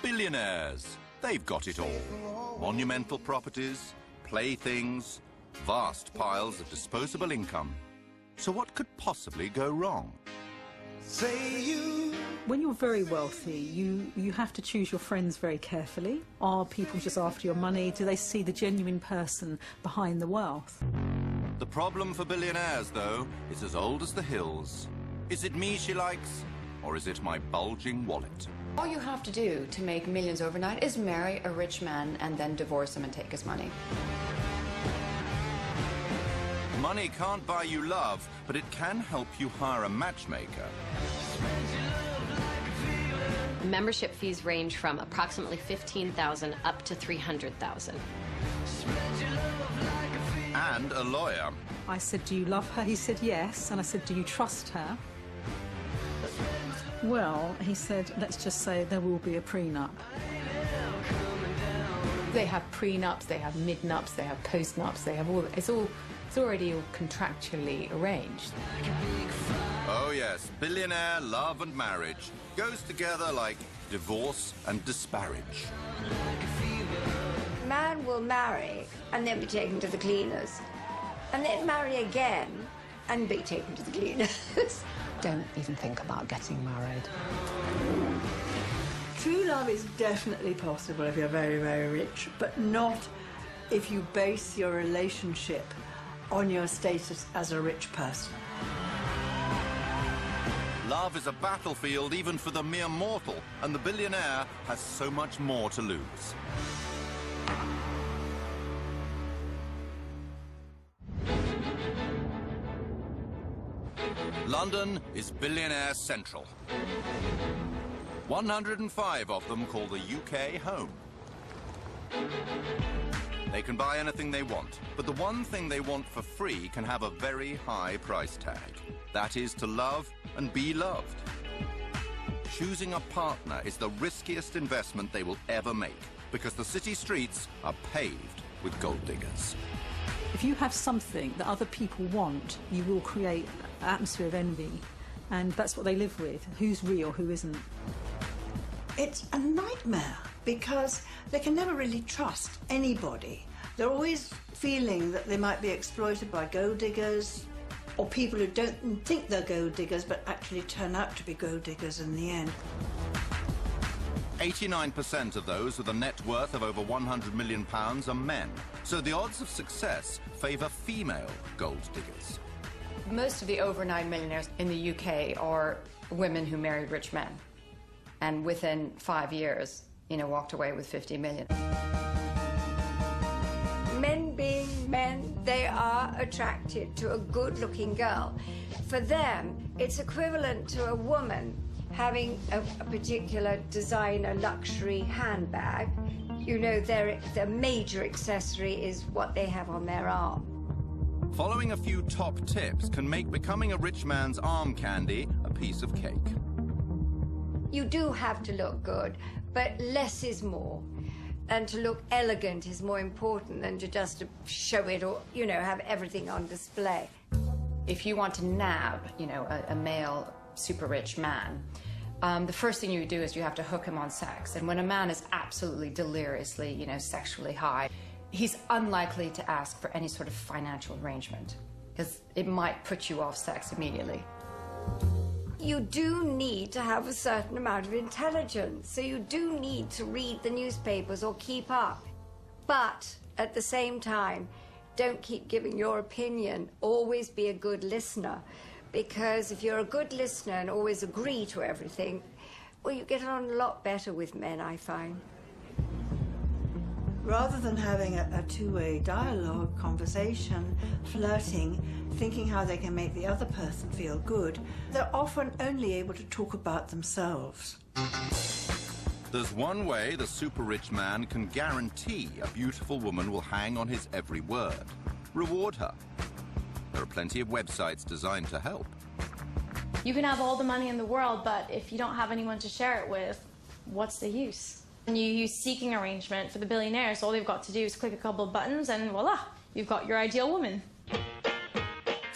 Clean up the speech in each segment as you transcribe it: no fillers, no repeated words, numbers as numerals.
Billionaires. They've got it all. Monumental properties, playthings, vast piles of disposable income. So what could possibly go wrong? When you're very wealthy, you have to choose your friends very carefully. Are people just after your money? Do they see the genuine person behind the wealth? The problem for billionaires, though, is as old as the hills. Is it me she likes, or is it my bulging wallet? All you have to do to make millions overnight is marry a rich man and then divorce him and take his money. Money can't buy you love, but it can help you hire a matchmaker. Membership fees range from approximately $15,000 up to $300,000. And a lawyer. I said, do you love her? He said, yes. And I said, do you trust her? Well, he said, let's just say there will be a prenup. They have prenups, they have midnups, they have postnups, they have all. It's already all contractually arranged. Oh yes, billionaire love and marriage goes together like divorce and disparage. Man will marry and then be taken to the cleaners, and then marry again and be taken to the cleaners. Don't even think about getting married. True love is definitely possible if you're very, very rich, but not if you base your relationship on your status as a rich person. Love is a battlefield even for the mere mortal, and the billionaire has so much more to lose. London is billionaire central. 105 of them call the UK home. They can buy anything they want, but the one thing they want for free can have a very high price tag. That is to love and be loved. Choosing a partner is the riskiest investment they will ever make, because the city streets are paved with gold diggers. If you have something that other people want, you will create an atmosphere of envy. And that's what they live with. Who's real, who isn't. It's a nightmare because they can never really trust anybody. They're always feeling that they might be exploited by gold diggers or people who don't think they're gold diggers but actually turn out to be gold diggers in the end. 89% of those with a net worth of over £100 million are men, so the odds of success favour female gold diggers. Most of the overnight millionaires in the UK are women who married rich men, and within 5 years, walked away with 50 million. Men being men, they are attracted to a good-looking girl. For them, it's equivalent to a woman having a particular designer luxury handbag. Their major accessory is what they have on their arm. Following a few top tips can make becoming a rich man's arm candy a piece of cake. You do have to look good, but less is more. And to look elegant is more important than to just show it or, have everything on display. If you want to nab, a male super rich man, the first thing you do is you have to hook him on sex. And when a man is absolutely deliriously, sexually high, he's unlikely to ask for any sort of financial arrangement because it might put you off sex immediately. You do need to have a certain amount of intelligence, so you do need to read the newspapers or keep up. But at the same time, don't keep giving your opinion. Always be a good listener, because if you're a good listener and always agree to everything, well, you get on a lot better with men, I find. Rather than having a two-way dialogue, conversation, flirting, thinking how they can make the other person feel good, they're often only able to talk about themselves. There's one way the super-rich man can guarantee a beautiful woman will hang on his every word. Reward her. There are plenty of websites designed to help. You can have all the money in the world, but if you don't have anyone to share it with, what's the use? And you use seeking arrangement for the billionaires. All they've got to do is click a couple of buttons and voila, you've got your ideal woman.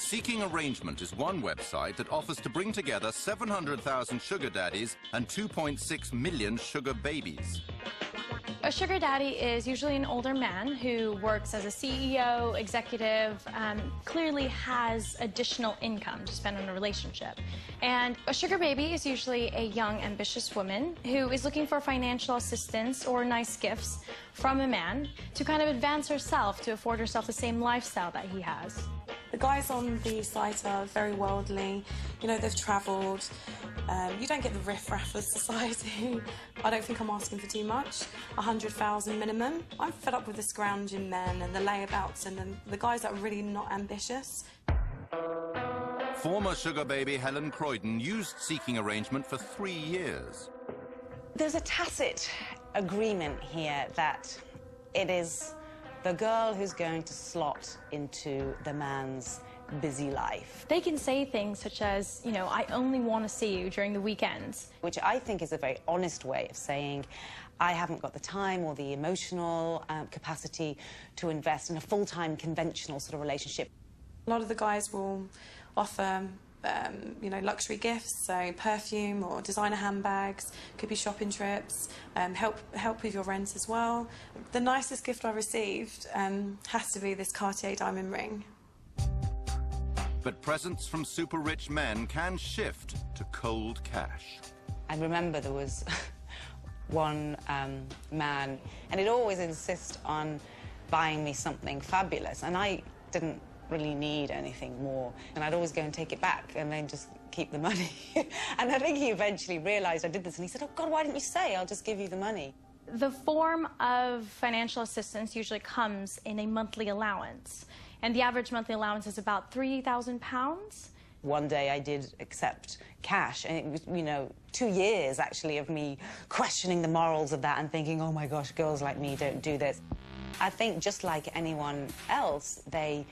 Seeking Arrangement is one website that offers to bring together 700,000 sugar daddies and 2.6 million sugar babies. A sugar daddy is usually an older man who works as a CEO, executive, clearly has additional income to spend on a relationship. And a sugar baby is usually a young, ambitious woman who is looking for financial assistance or nice gifts from a man to kind of advance herself, to afford herself the same lifestyle that he has. The guys on the site are very worldly. You know, they've travelled. You don't get the riff-raff of society. I don't think I'm asking for too much. 100,000 minimum. I'm fed up with the scrounging men and the layabouts and the guys that are really not ambitious. Former sugar baby Helen Croydon used Seeking Arrangement for 3 years. There's a tacit agreement here that it is the girl who's going to slot into the man's busy life. They can say things such as, you know, I only want to see you during the weekends. Which I think is a very honest way of saying, I haven't got the time or the emotional capacity to invest in a full-time conventional sort of relationship. A lot of the guys will offer you know, luxury gifts, so perfume or designer handbags, could be shopping trips, help with your rent as well. The nicest gift I received has to be this Cartier diamond ring. But presents from super rich men can shift to cold cash. I remember there was one man, and he'd always insist on buying me something fabulous, and I didn't really need anything more, and I'd always go and take it back and then just keep the money. And I think he eventually realized I did this, and he said, oh God, why didn't you say? I'll just give you the money. The form of financial assistance usually comes in a monthly allowance, and the average monthly allowance is about £3,000. One day I did accept cash, and it was, you know, 2 years actually of me questioning the morals of that and thinking, oh my gosh, girls like me don't do this. I think just like anyone else, they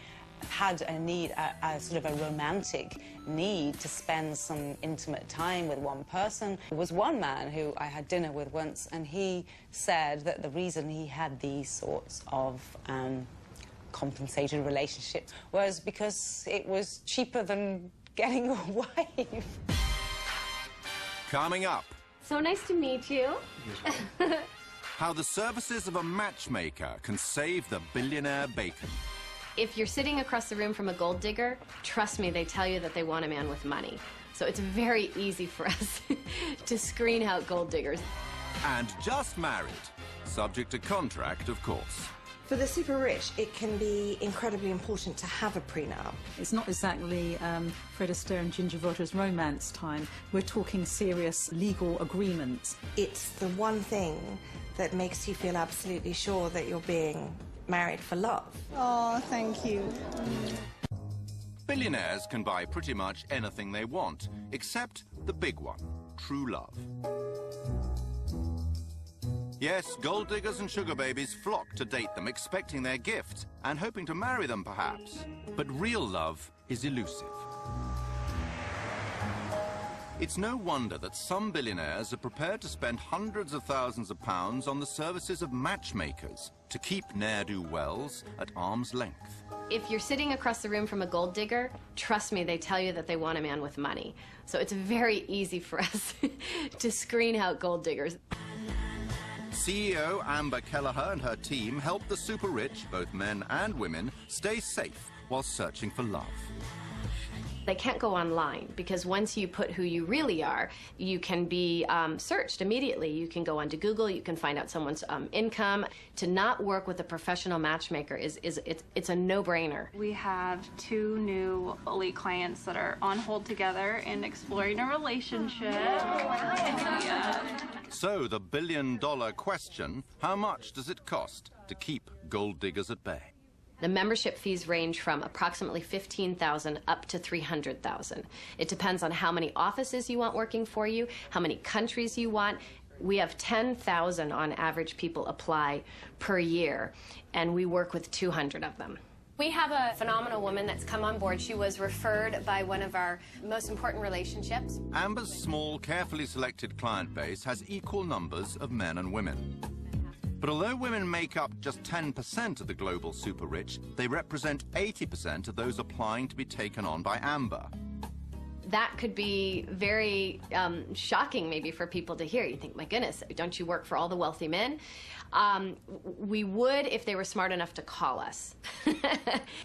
had a need, a sort of a romantic need to spend some intimate time with one person. There was one man who I had dinner with once, and he said that the reason he had these sorts of compensated relationships was because it was cheaper than getting a wife. Coming up. So nice to meet you. How the services of a matchmaker can save the billionaire bacon. If you're sitting across the room from a gold digger, trust me, they tell you that they want a man with money. So it's very easy for us to screen out gold diggers. And just married. Subject to contract, of course. For the super rich, it can be incredibly important to have a prenup. It's not exactly Fred Astaire and Ginger Rogers romance time. We're talking serious legal agreements. It's the one thing that makes you feel absolutely sure that you're being married for love. Oh, thank you. Billionaires can buy pretty much anything they want, except the big one, true love. Yes, gold diggers and sugar babies flock to date them, expecting their gift and hoping to marry them, perhaps. But real love is elusive. It's no wonder that some billionaires are prepared to spend hundreds of thousands of pounds on the services of matchmakers to keep ne'er-do-wells at arm's length. If you're sitting across the room from a gold digger, trust me, they tell you that they want a man with money. So it's very easy for us to screen out gold diggers. CEO Amber Kelleher and her team help the super rich, both men and women, stay safe while searching for love. They can't go online because once you put who you really are, you can be searched immediately. You can go onto Google, you can find out someone's income. To not work with a professional matchmaker it's a no-brainer. We have 2 new elite clients that are on hold together and exploring a relationship. So the billion-dollar question, how much does it cost to keep gold diggers at bay? The membership fees range from approximately $15,000 up to $300,000. It depends on how many offices you want working for you, how many countries you want. We have 10,000 on average people apply per year, and we work with 200 of them. We have a phenomenal woman that's come on board. She was referred by one of our most important relationships. Amber's small, carefully selected client base has equal numbers of men and women. But although women make up just 10% of the global super rich, they represent 80% of those applying to be taken on by Amber. That could be very shocking maybe for people to hear. You think, my goodness, don't you work for all the wealthy men? We would if they were smart enough to call us.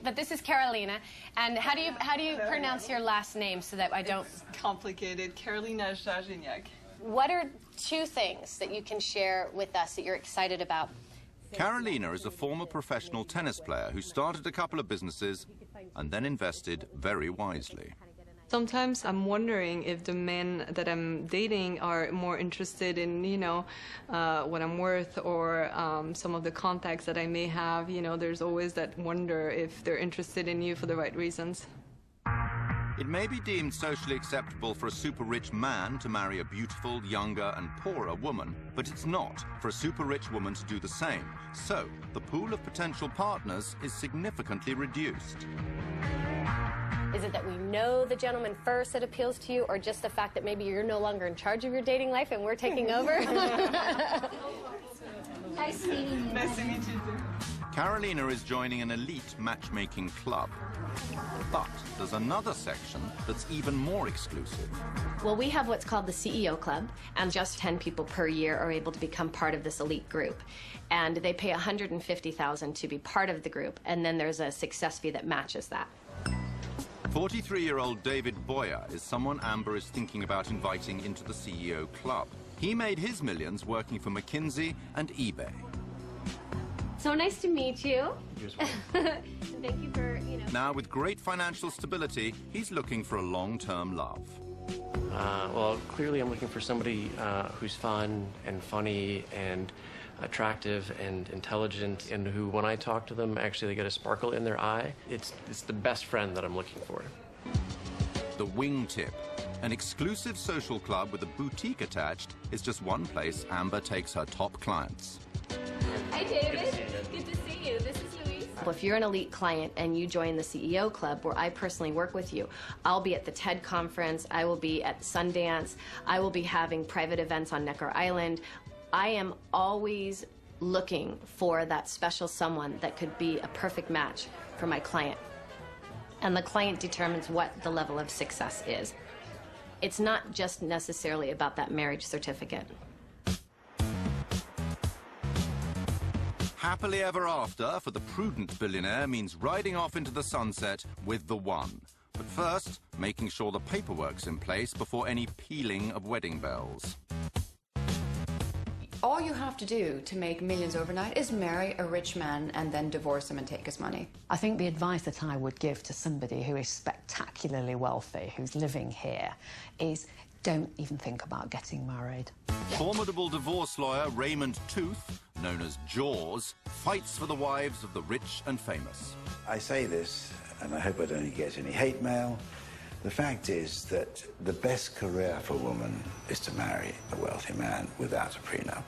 But this is Carolina, and how do you pronounce your last name so that I don't... It's complicated. Carolina Zhazhiniak. What are two things that you can share with us that you're excited about? Carolina is a former professional tennis player who started a couple of businesses and then invested very wisely. Sometimes I'm wondering if the men that I'm dating are more interested in, you know, what I'm worth or some of the contacts that I may have. You know, there's always that wonder if they're interested in you for the right reasons. It may be deemed socially acceptable for a super-rich man to marry a beautiful, younger and poorer woman, but it's not for a super-rich woman to do the same. So, the pool of potential partners is significantly reduced. Is it that we know the gentleman first that appeals to you, or just the fact that maybe you're no longer in charge of your dating life and we're taking over? Nice meeting you. Nice to meet you too. Carolina is joining an elite matchmaking club. But there's another section that's even more exclusive. Well, we have what's called the CEO Club, and just 10 people per year are able to become part of this elite group. And they pay $150,000 to be part of the group, and then there's a success fee that matches that. 43-year-old David Boyer is someone Amber is thinking about inviting into the CEO Club. He made his millions working for McKinsey and eBay. So nice to meet you. Thank you for, Now, with great financial stability, he's looking for a long-term love. Well, clearly I'm looking for somebody who's fun and funny and attractive and intelligent, and who, when I talk to them, actually they get a sparkle in their eye. It's the best friend that I'm looking for. The Wingtip, an exclusive social club with a boutique attached, is just one place Amber takes her top clients. Hi, David. Good to see you. This is Louise. Well, if you're an elite client and you join the CEO Club, where I personally work with you, I'll be at the TED conference, I will be at Sundance, I will be having private events on Necker Island. I am always looking for that special someone that could be a perfect match for my client. And the client determines what the level of success is. It's not just necessarily about that marriage certificate. Happily ever after for the prudent billionaire means riding off into the sunset with the one. But first, making sure the paperwork's in place before any pealing of wedding bells. All you have to do to make millions overnight is marry a rich man and then divorce him and take his money. I think the advice that I would give to somebody who is spectacularly wealthy, who's living here, is don't even think about getting married. Formidable divorce lawyer Raymond Tooth, known as Jaws, fights for the wives of the rich and famous. I say this, and I hope I don't get any hate mail. The fact is that the best career for a woman is to marry a wealthy man without a prenup.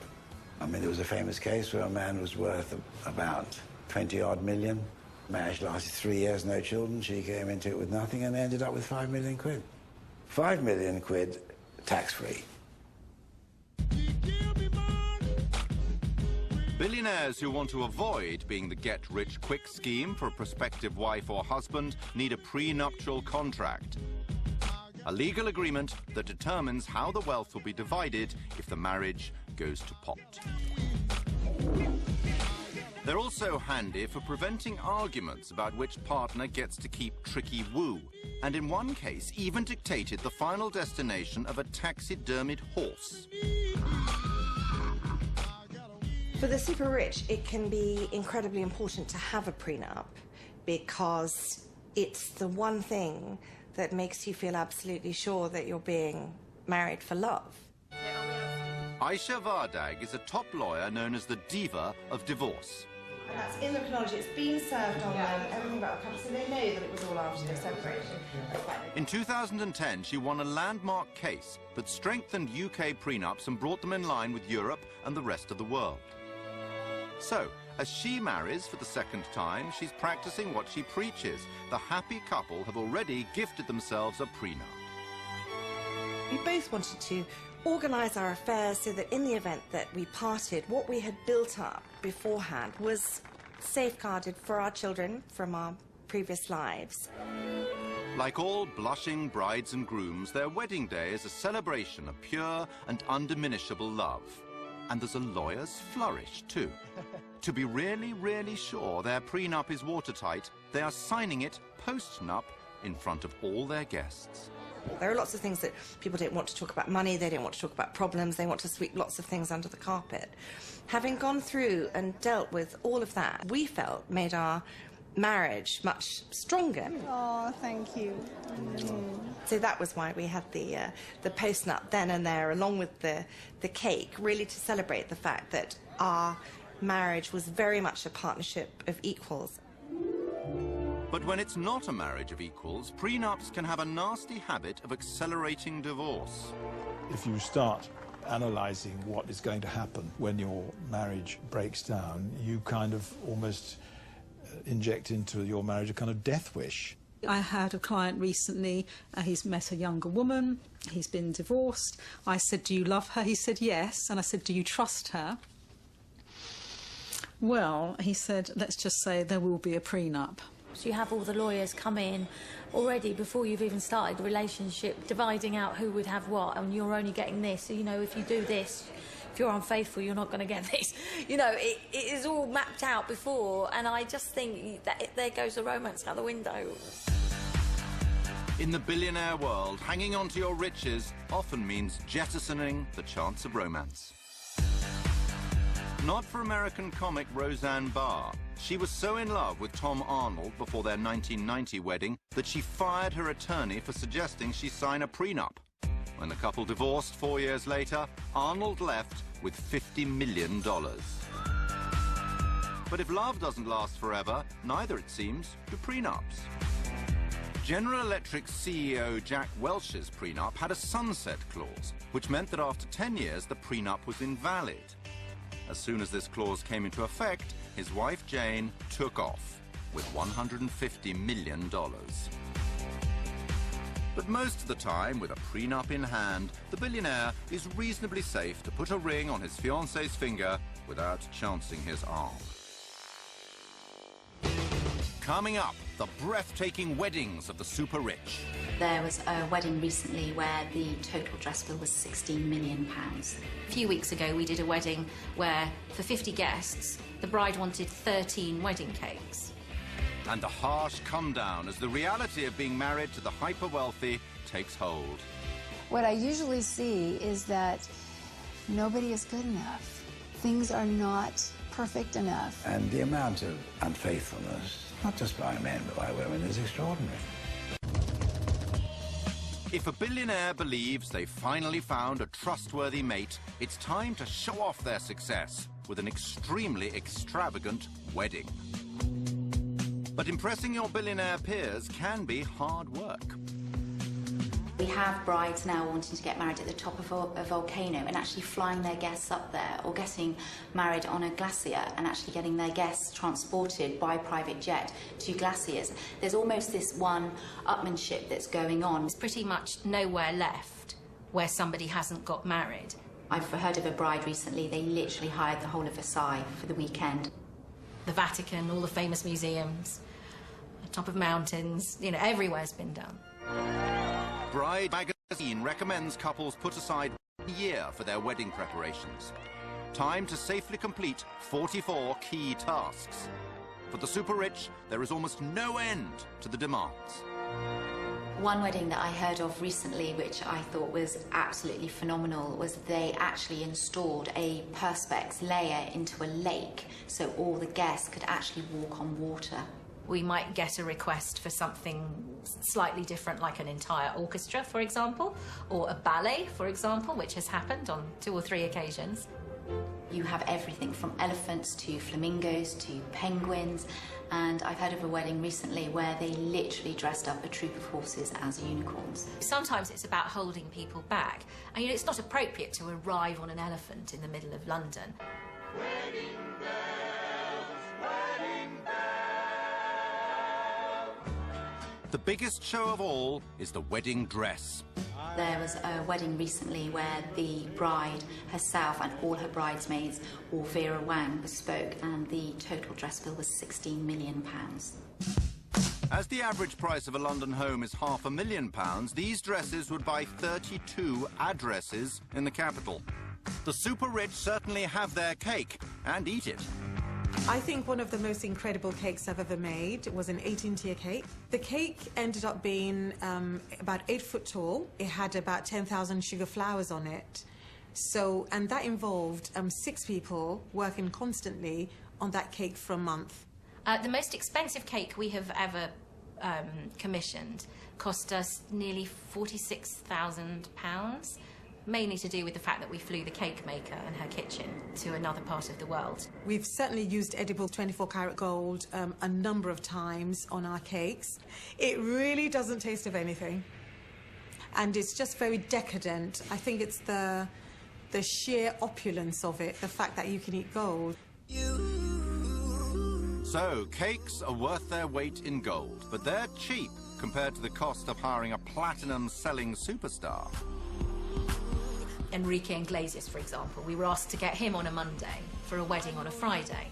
I mean, there was a famous case where a man was worth about 20-odd million. Marriage lasted 3 years, no children. She came into it with nothing and ended up with 5 million quid. 5 million quid tax-free. Billionaires who want to avoid being the get-rich-quick scheme for a prospective wife or husband need a prenuptial contract. A legal agreement that determines how the wealth will be divided if the marriage goes to pot. They're also handy for preventing arguments about which partner gets to keep tricky woo, and in one case even dictated the final destination of a taxidermied horse. For the super rich, it can be incredibly important to have a prenup because it's the one thing that makes you feel absolutely sure that you're being married for love. Aisha Vardag is a top lawyer known as the diva of divorce. That's in the chronology. It's been served on them, everything about the couple, so they know that it was all after they separated. In 2010, she won a landmark case that strengthened UK prenups and brought them in line with Europe and the rest of the world. So, as she marries for the second time, she's practicing what she preaches. The happy couple have already gifted themselves a prenup. We both wanted to organise our affairs so that in the event that we parted, what we had built up beforehand was safeguarded for our children from our previous lives. Like all blushing brides and grooms, their wedding day is a celebration of pure and undiminishable love. And there's a lawyer's flourish, too. To be really, really sure their prenup is watertight, they are signing it post-nup in front of all their guests. There are lots of things that people don't want to talk about money, they don't want to talk about problems, they want to sweep lots of things under the carpet. Having gone through and dealt with all of that, we felt made our marriage much stronger. Oh, thank you. So that was why we had the post-nup then and there, along with the cake, really to celebrate the fact that our marriage was very much a partnership of equals. But when it's not a marriage of equals, prenups can have a nasty habit of accelerating divorce. If you start analysing what is going to happen when your marriage breaks down, you kind of almost inject into your marriage a kind of death wish. I had a client recently, he's met a younger woman, he's been divorced. I said, do you love her? He said, yes. And I said, do you trust her? Well, he said, let's just say there will be a prenup. So you have all the lawyers come in already before you've even started the relationship, dividing out who would have what, and you're only getting this. So, you know, if you do this, if you're unfaithful, you're not going to get this. You know, it is all mapped out before, and I just think that there goes the romance out the window. In the billionaire world, hanging on to your riches often means jettisoning the chance of romance. Not for American comic Roseanne Barr. She was so in love with Tom Arnold before their 1990 wedding that she fired her attorney for suggesting she sign a prenup. When the couple divorced 4 years later, Arnold left with $50 million. But if love doesn't last forever, neither, it seems, do prenups. General Electric's CEO Jack Welch's prenup had a sunset clause, which meant that after 10 years, the prenup was invalid. As soon as this clause came into effect, his wife Jane took off with $150 million. But most of the time, with a prenup in hand, the billionaire is reasonably safe to put a ring on his fiancée's finger without chancing his arm. Coming up, the breathtaking weddings of the super rich. There was a wedding recently where the total dress bill was £16 million. A few weeks ago, we did a wedding where, for 50 guests, the bride wanted 13 wedding cakes. And the harsh come down as the reality of being married to the hyper-wealthy takes hold. What I usually see is that nobody is good enough. Things are not perfect enough. And the amount of unfaithfulness, not just by men but by women, is extraordinary. If a billionaire believes they finally found a trustworthy mate, it's time to show off their success with an extremely extravagant wedding. But impressing your billionaire peers can be hard work. We have brides now wanting to get married at the top of a volcano and actually flying their guests up there, or getting married on a glacier and actually getting their guests transported by private jet to glaciers. There's almost this one-upmanship that's going on. There's pretty much nowhere left where somebody hasn't got married. I've heard of a bride recently, they literally hired the whole of Versailles for the weekend. The Vatican, all the famous museums, the top of mountains, you know, everywhere's been done. Bride magazine recommends couples put aside 1 year for their wedding preparations. Time to safely complete 44 key tasks. For the super rich, there is almost no end to the demands. One wedding that I heard of recently, which I thought was absolutely phenomenal, was they actually installed a perspex layer into a lake so all the guests could actually walk on water. We might get a request for something slightly different, like an entire orchestra, for example, or a ballet, for example, which has happened on 2 or 3 occasions. You have everything from elephants to flamingos to penguins, and I've heard of a wedding recently where they literally dressed up a troop of horses as unicorns. Sometimes it's about holding people back. And, you know, it's not appropriate to arrive on an elephant in the middle of London. Wedding bells, wedding bells. The biggest show of all is the wedding dress. There was a wedding recently where the bride herself and all her bridesmaids wore Vera Wang bespoke, and the total dress bill was £16 million. As the average price of a London home is £500,000, these dresses would buy 32 addresses in the capital. The super rich certainly have their cake and eat it. I think one of the most incredible cakes I've ever made was an 18-tier cake. The cake ended up being about 8 foot tall. It had about 10,000 sugar flowers on it. And that involved 6 people working constantly on that cake for a month. The most expensive cake we have ever commissioned cost us nearly £46,000. Mainly to do with the fact that we flew the cake maker and her kitchen to another part of the world. We've certainly used edible 24-karat gold a number of times on our cakes. It really doesn't taste of anything. And it's just very decadent. I think it's the sheer opulence of it, the fact that you can eat gold. So, cakes are worth their weight in gold, but they're cheap compared to the cost of hiring a platinum-selling superstar. Enrique Iglesias, for example, we were asked to get him on a Monday for a wedding on a Friday.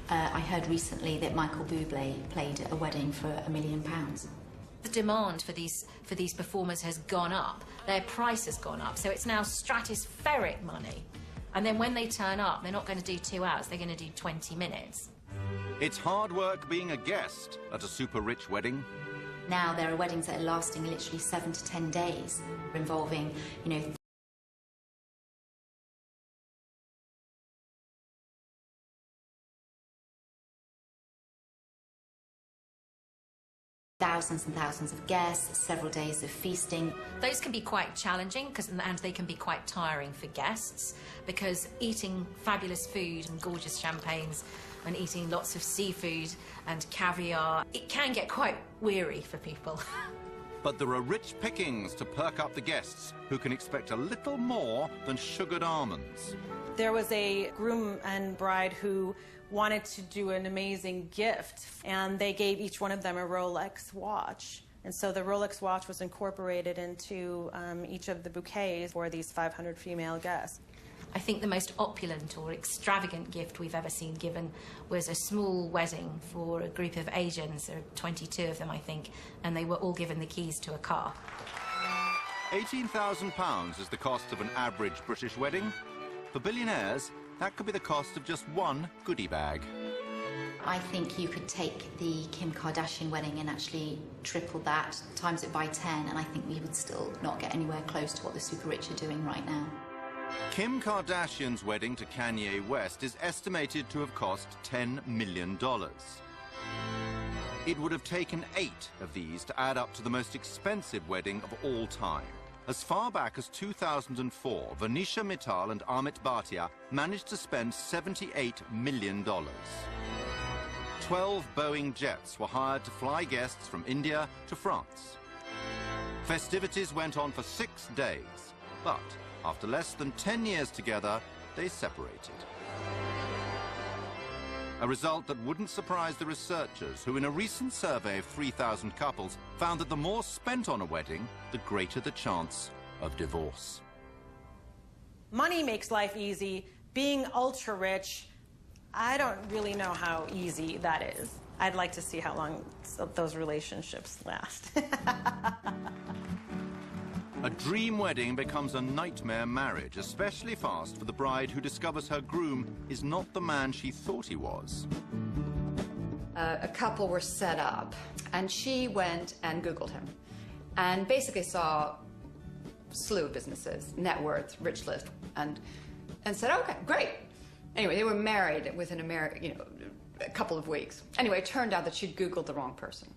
I heard recently that Michael Bublé played at a wedding for £1 million. The demand for these performers has gone up. Their price has gone up, so it's now stratospheric money. And then when they turn up, they're not going to do 2 hours, they're going to do 20 minutes. It's hard work being a guest at a super rich wedding. Now there are weddings that are lasting literally 7 to 10 days, involving, thousands and thousands of guests, several days of feasting. Those can be quite challenging, and they can be quite tiring for guests, because eating fabulous food and gorgeous champagnes and eating lots of seafood and caviar, it can get quite weary for people. But there are rich pickings to perk up the guests, who can expect a little more than sugared almonds. There was a groom and bride who wanted to do an amazing gift, and they gave each one of them a Rolex watch. And so the Rolex watch was incorporated into each of the bouquets for these 500 female guests. I think the most opulent or extravagant gift we've ever seen given was a small wedding for a group of Asians. There were 22 of them, I think, and they were all given the keys to a car. £18,000 is the cost of an average British wedding. For billionaires, that could be the cost of just one goodie bag. I think you could take the Kim Kardashian wedding and actually triple that, times it by 10, and I think we would still not get anywhere close to what the super rich are doing right now. Kim Kardashian's wedding to Kanye West is estimated to have cost $10 million. It would have taken 8 of these to add up to the most expensive wedding of all time. As far back as 2004, Venetia Mittal and Amit Bhatia managed to spend $78 million. 12 Boeing jets were hired to fly guests from India to France. Festivities went on for 6 days, but after less than 10 years together, they separated. A result that wouldn't surprise the researchers, who in a recent survey of 3,000 couples found that the more spent on a wedding, the greater the chance of divorce. Money makes life easy. Being ultra rich, I don't really know how easy that is. I'd like to see how long those relationships last. A dream wedding becomes a nightmare marriage, especially fast for the bride who discovers her groom is not the man she thought he was. A couple were set up, and she went and Googled him, and basically saw a slew of businesses, net worth, rich list, and said, okay, great. Anyway, they were married within a couple of weeks. Anyway, it turned out that she'd Googled the wrong person,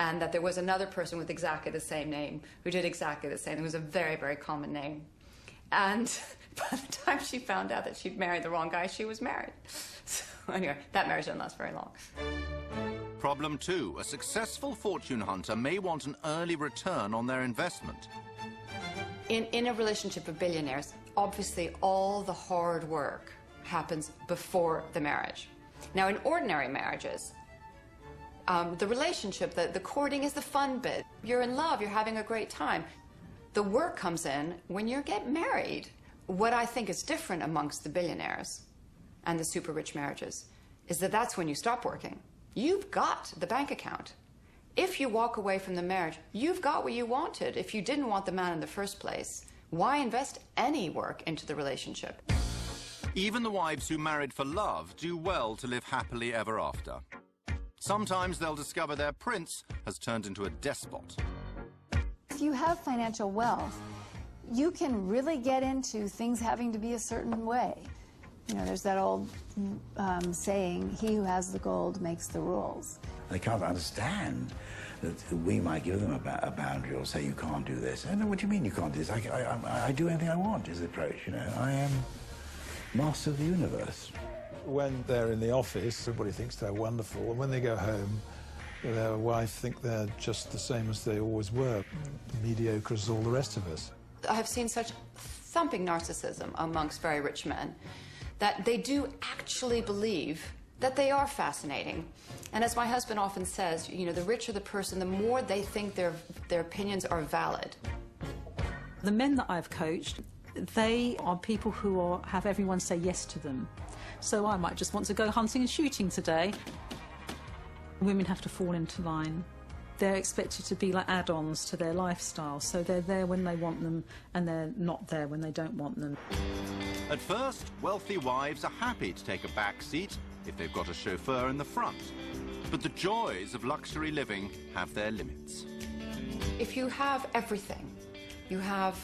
and that there was another person with exactly the same name who did exactly the same. It was a very, very common name. And by the time she found out that she'd married the wrong guy, she was married. So anyway, that marriage didn't last very long. Problem 2, a successful fortune hunter may want an early return on their investment. In a relationship of billionaires, obviously all the hard work happens before the marriage. Now, in ordinary marriages, the relationship, the courting is the fun bit. You're in love, you're having a great time. The work comes in when you get married. What I think is different amongst the billionaires and the super rich marriages is that that's when you stop working. You've got the bank account. If you walk away from the marriage, you've got what you wanted. If you didn't want the man in the first place, why invest any work into the relationship? Even the wives who married for love do well to live happily ever after. Sometimes they'll discover their prince has turned into a despot. If you have financial wealth, you can really get into things having to be a certain way. You know, there's that old saying, he who has the gold makes the rules. They can't understand that we might give them a boundary or say, you can't do this. I don't know, what do you mean you can't do this? I do anything I want, is the approach, you know. I am master of the universe. When they're in the office, everybody thinks they're wonderful, and when they go home, their wife think they're just the same as they always were, mediocre as all the rest of us. I have seen such thumping narcissism amongst very rich men that they do actually believe that they are fascinating. And as my husband often says, you know, the richer the person, the more they think their opinions are valid. The men that I've coached, they are people who have everyone say yes to them. So I might just want to go hunting and shooting today. Women have to fall into line. They're expected to be like add-ons to their lifestyle, so they're there when they want them and they're not there when they don't want them. At first, wealthy wives are happy to take a back seat if they've got a chauffeur in the front. But the joys of luxury living have their limits. If you have everything, you have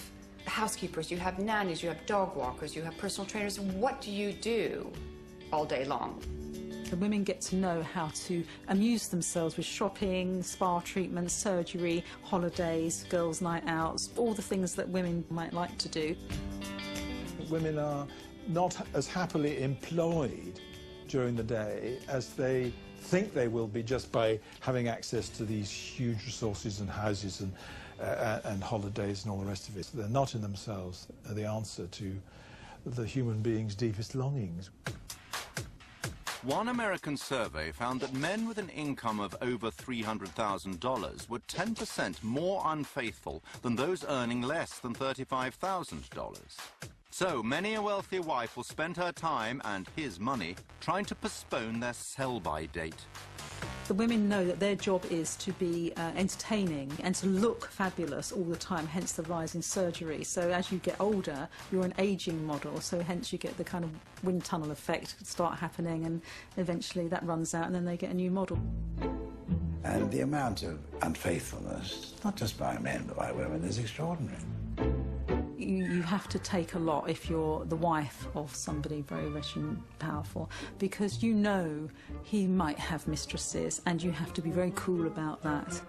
housekeepers, you have nannies, you have dog walkers, you have personal trainers, what do you do all day long? The women get to know how to amuse themselves with shopping, spa treatments, surgery, holidays, girls' night outs, all the things that women might like to do. Women are not as happily employed during the day as they think they will be just by having access to these huge resources and houses and holidays and all the rest of it. They're not in themselves the answer to the human being's deepest longings. One American survey found that men with an income of over $300,000 were 10% more unfaithful than those earning less than $35,000. So many a wealthy wife will spend her time and his money trying to postpone their sell-by date. The women know that their job is to be entertaining and to look fabulous all the time, hence the rise in surgery. So as you get older, you're an ageing model, so hence you get the kind of wind tunnel effect start happening, and eventually that runs out and then they get a new model. And the amount of unfaithfulness, not just by men but by women, is extraordinary. You have to take a lot if you're the wife of somebody very rich and powerful, because you know he might have mistresses and you have to be very cool about that.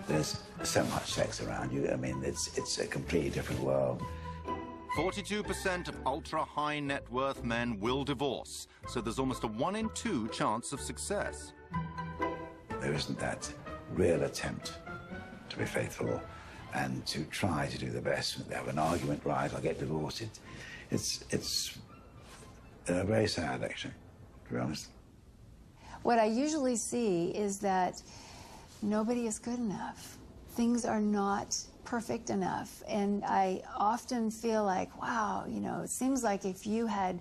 There's so much sex around you. I mean, it's a completely different world. 42% of ultra-high net worth men will divorce, so there's almost a 1 in 2 chance of success. There isn't that real attempt to be faithful and to try to do the best. They have an argument, right, I'll get divorced. It's very sad, actually, to be honest. What I usually see is that nobody is good enough. Things are not perfect enough. And I often feel like, wow, you know, it seems like if you had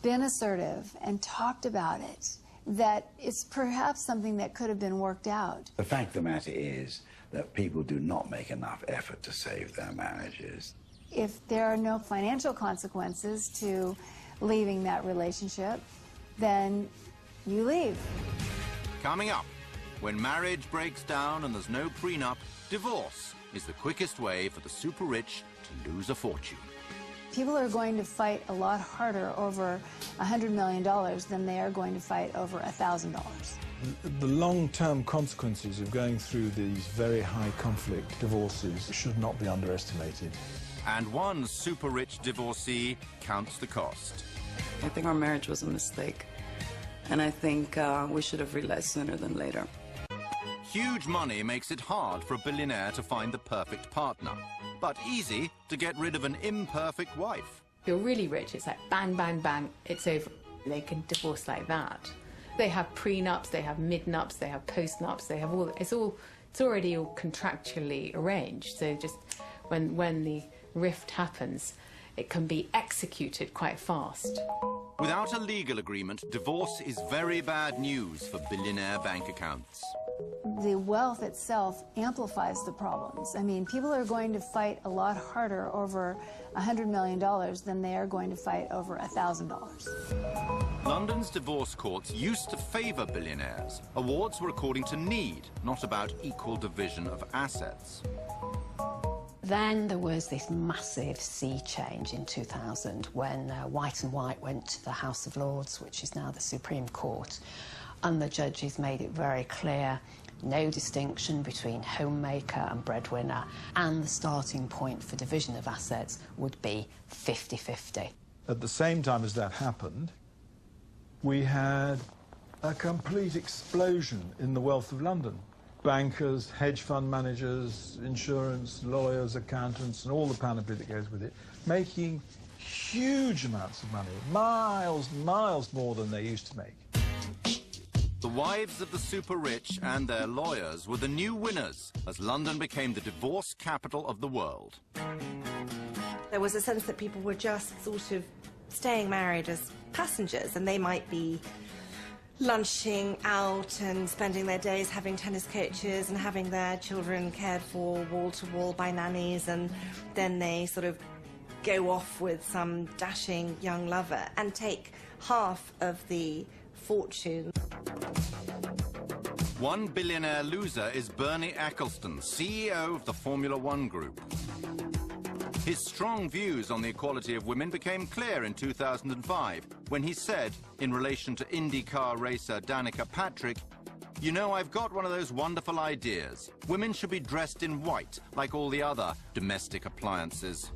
been assertive and talked about it, that it's perhaps something that could have been worked out. The fact of the matter is that people do not make enough effort to save their marriages. If there are no financial consequences to leaving that relationship, then you leave. Coming up, when marriage breaks down and there's no prenup, divorce is the quickest way for the super rich to lose a fortune. People are going to fight a lot harder over $100 million than they are going to fight over $1,000. The long-term consequences of going through these very high conflict divorces should not be underestimated. And one super rich divorcee counts the cost. I think our marriage was a mistake, and I think we should have realized sooner than later. Huge money makes it hard for a billionaire to find the perfect partner, but easy to get rid of an imperfect wife. If you're really rich, it's like bang, bang, bang, it's over. They can divorce like that. They have prenups, they have midnups, they have postnups, they have all, it's already all contractually arranged. So just When the rift happens, it can be executed quite fast. Without a legal agreement, divorce is very bad news for billionaire bank accounts. The wealth itself amplifies the problems. I mean, people are going to fight a lot harder over $100 million than they are going to fight over $1,000. London's divorce courts used to favour billionaires. Awards were according to need, not about equal division of assets. Then there was this massive sea change in 2000 when White and White went to the House of Lords, which is now the Supreme Court, and the judges made it very clear no distinction between homemaker and breadwinner, and the starting point for division of assets would be 50-50. At the same time as that happened, we had a complete explosion in the wealth of London. Bankers, hedge fund managers, insurance, lawyers, accountants, and all the panoply that goes with it, making huge amounts of money, miles more than they used to make. The wives of the super-rich and their lawyers were the new winners as London became the divorce capital of the world. There was a sense that people were just sort of staying married as passengers, and they might be lunching out and spending their days having tennis coaches and having their children cared for wall to wall by nannies, and then they sort of go off with some dashing young lover and take half of the fortune. One billionaire loser is Bernie Ecclestone, CEO of the Formula One Group. His strong views on the equality of women became clear in 2005 when he said, in relation to IndyCar racer Danica Patrick, "You know, I've got one of those wonderful ideas. Women should be dressed in white, like all the other domestic appliances."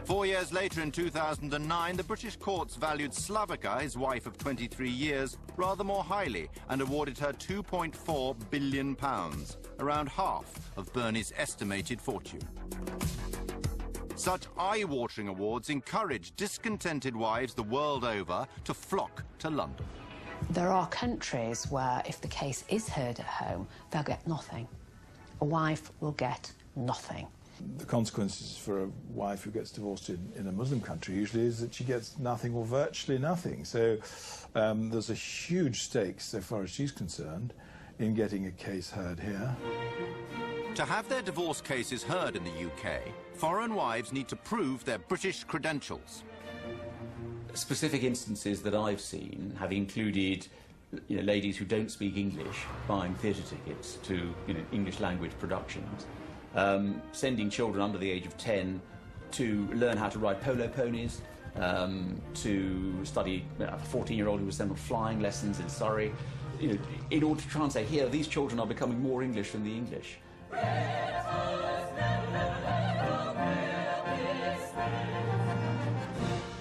4 years later, in 2009, the British courts valued Slavica, his wife of 23 years, rather more highly and awarded her £2.4 billion, around half of Bernie's estimated fortune. Such eye-watering awards encourage discontented wives the world over to flock to London. There are countries where if the case is heard at home, they'll get nothing. A wife will get nothing. The consequences for a wife who gets divorced in a Muslim country usually is that she gets nothing or virtually nothing. So there's a huge stakes, so far as she's concerned, in getting a case heard here. To have their divorce cases heard in the UK, foreign wives need to prove their British credentials. Specific instances that I've seen have included ladies who don't speak English buying theatre tickets to English language productions, sending children under the age of 10 to learn how to ride polo ponies, to study, a 14-year-old who was sent on flying lessons in Surrey, in order to try and say, here, these children are becoming more English than the English.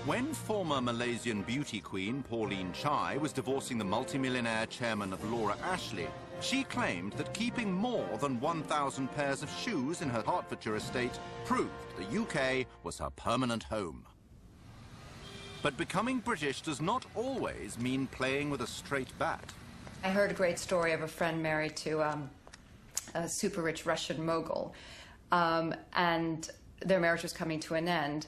When former Malaysian beauty queen Pauline Chai was divorcing the multimillionaire chairman of Laura Ashley, she claimed that keeping more than 1,000 pairs of shoes in her Hertfordshire estate proved the UK was her permanent home. But becoming British does not always mean playing with a straight bat. I heard a great story of a friend married to a super-rich Russian mogul, and their marriage was coming to an end.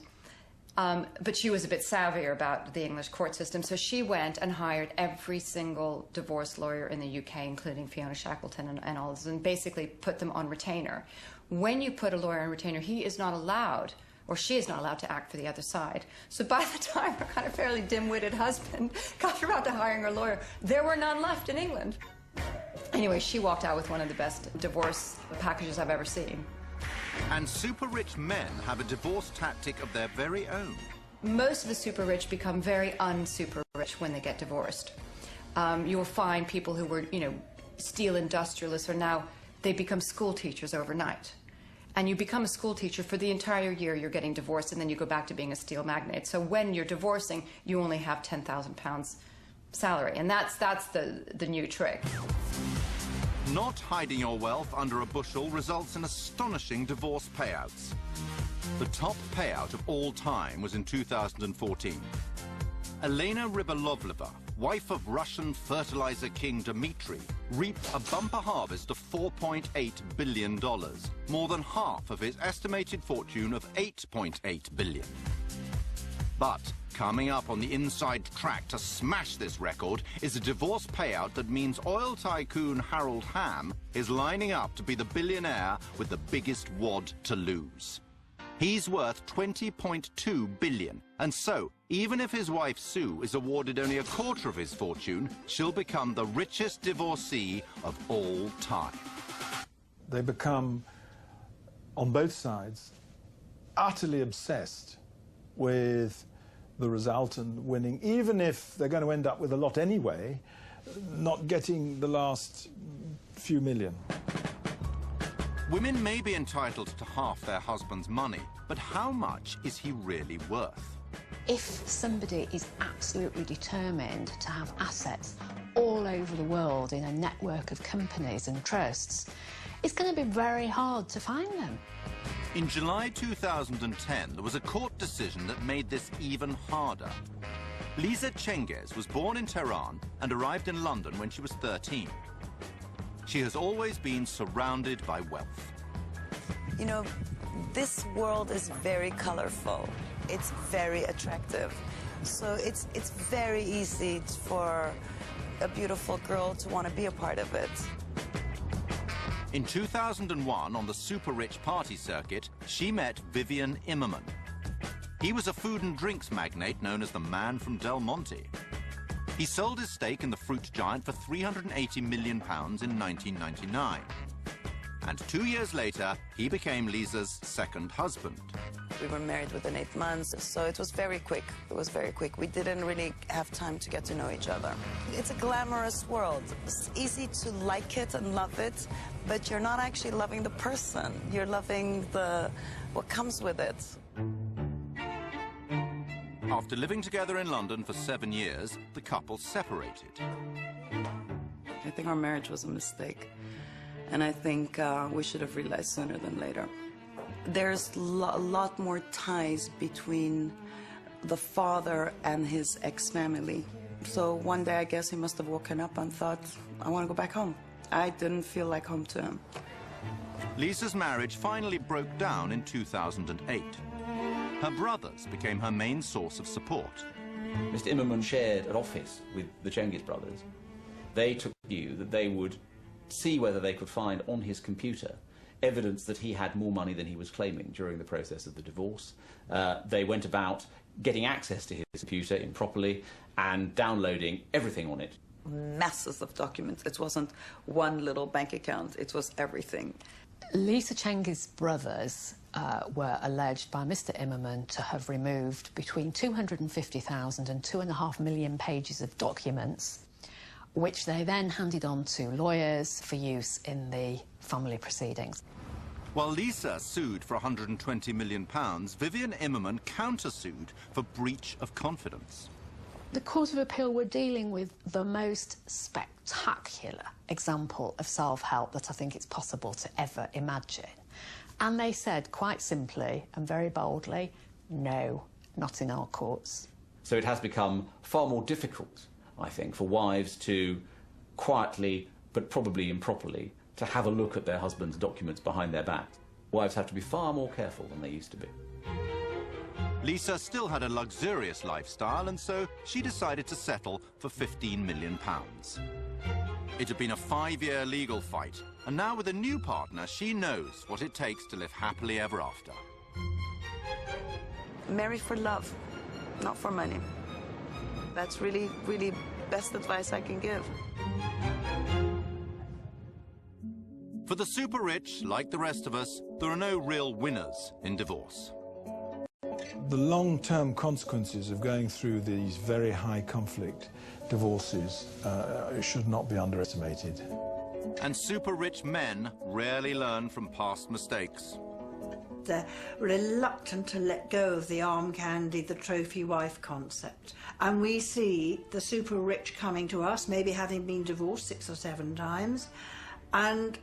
But she was a bit savvier about the English court system, so she went and hired every single divorce lawyer in the UK, including Fiona Shackleton and all this, and basically put them on retainer. When you put a lawyer on retainer, he is not allowed, or she is not allowed to act for the other side. So by the time her kind of fairly dim-witted husband got around to hiring a lawyer, there were none left in England. Anyway, she walked out with one of the best divorce packages I've ever seen. And super-rich men have a divorce tactic of their very own. Most of the super-rich become very un-super-rich when they get divorced. You will find people who were, steel industrialists are now, they become school teachers overnight. And you become a school teacher for the entire year, you're getting divorced, and then you go back to being a steel magnate. So when you're divorcing, you only have £10,000 salary, and that's the new trick. Not hiding your wealth under a bushel results in astonishing divorce payouts. The top payout of all time was in 2014. Elena Rybolovleva, wife of Russian fertilizer king Dmitry, reaped a bumper harvest of $4.8 billion, more than half of his estimated fortune of $8.8 billion. But coming up on the inside track to smash this record is a divorce payout that means oil tycoon Harold Hamm is lining up to be the billionaire with the biggest wad to lose. He's worth $20.2 billion, and so, even if his wife Sue is awarded only a quarter of his fortune, she'll become the richest divorcee of all time. They become, on both sides, utterly obsessed with the result and winning, even if they're going to end up with a lot anyway, not getting the last few million. Women may be entitled to half their husband's money, but how much is he really worth? If somebody is absolutely determined to have assets all over the world in a network of companies and trusts, it's going to be very hard to find them. In July 2010, there was a court decision that made this even harder. Lisa Cengiz was born in Tehran and arrived in London when she was 13. She has always been surrounded by wealth. You know, this world is very colorful. It's very attractive. So it's very easy for a beautiful girl to want to be a part of it. In 2001, on the super-rich party circuit, she met Vivian Immerman. He was a food and drinks magnate known as the Man from Del Monte. He sold his stake in the fruit giant for £380 million in 1999. And 2 years later, he became Lisa's second husband. We were married within 8 months, so it was very quick. It was very quick. We didn't really have time to get to know each other. It's a glamorous world. It's easy to like it and love it, but you're not actually loving the person. You're loving what comes with it. After living together in London for 7 years, the couple separated. I think our marriage was a mistake. And I think we should have realized sooner than later. There's a lot more ties between the father and his ex-family. So one day, I guess he must have woken up and thought, I want to go back home. I didn't feel like home to him. Lisa's marriage finally broke down in 2008. Her brothers became her main source of support. Mr. Immerman shared an office with the Cengiz brothers. They took the view that they would see whether they could find on his computer evidence that he had more money than he was claiming during the process of the divorce. They went about getting access to his computer improperly and downloading everything on it. Masses of documents. It wasn't one little bank account. It was everything. Lisa Cengiz's brothers were alleged by Mr. Immerman to have removed between 250,000 and 2.5 million pages of documents, which they then handed on to lawyers for use in the family proceedings. While Lisa sued for £120 million, Vivian Immerman countersued for breach of confidence. The Court of Appeal were dealing with the most spectacular example of self-help that I think it's possible to ever imagine. And they said quite simply and very boldly, no, not in our courts. So it has become far more difficult, I think, for wives to quietly, but probably improperly, to have a look at their husband's documents behind their back. Wives have to be far more careful than they used to be. Lisa still had a luxurious lifestyle, and so she decided to settle for £15 million. It had been a 5-year legal fight, and now with a new partner, she knows what it takes to live happily ever after. Marry for love, not for money. That's really, really best advice I can give. For the super rich, like the rest of us, there are no real winners in divorce. The long-term consequences of going through these very high conflict divorces should not be underestimated. And super rich men rarely learn from past mistakes. They're reluctant to let go of the arm candy, the trophy wife concept. And we see the super rich coming to us, maybe having been divorced 6 or 7 times, and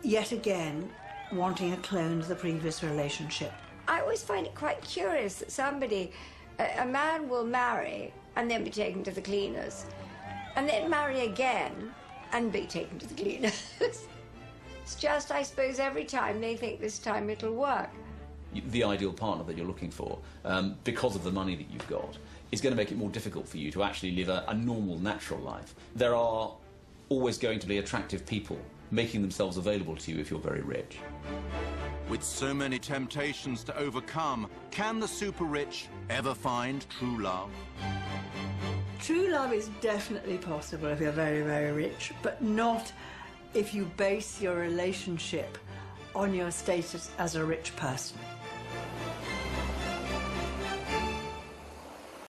yet again wanting a clone of the previous relationship. I always find it quite curious that a man will marry and then be taken to the cleaners, and then marry again and be taken to the cleaners. It's just, I suppose, every time they think this time it'll work. The ideal partner that you're looking for, because of the money that you've got, is going to make it more difficult for you to actually live a normal, natural life. There are always going to be attractive people making themselves available to you if you're very rich. With so many temptations to overcome, can the super rich ever find true love? True love is definitely possible if you're very, very rich, but not if you base your relationship on your status as a rich person.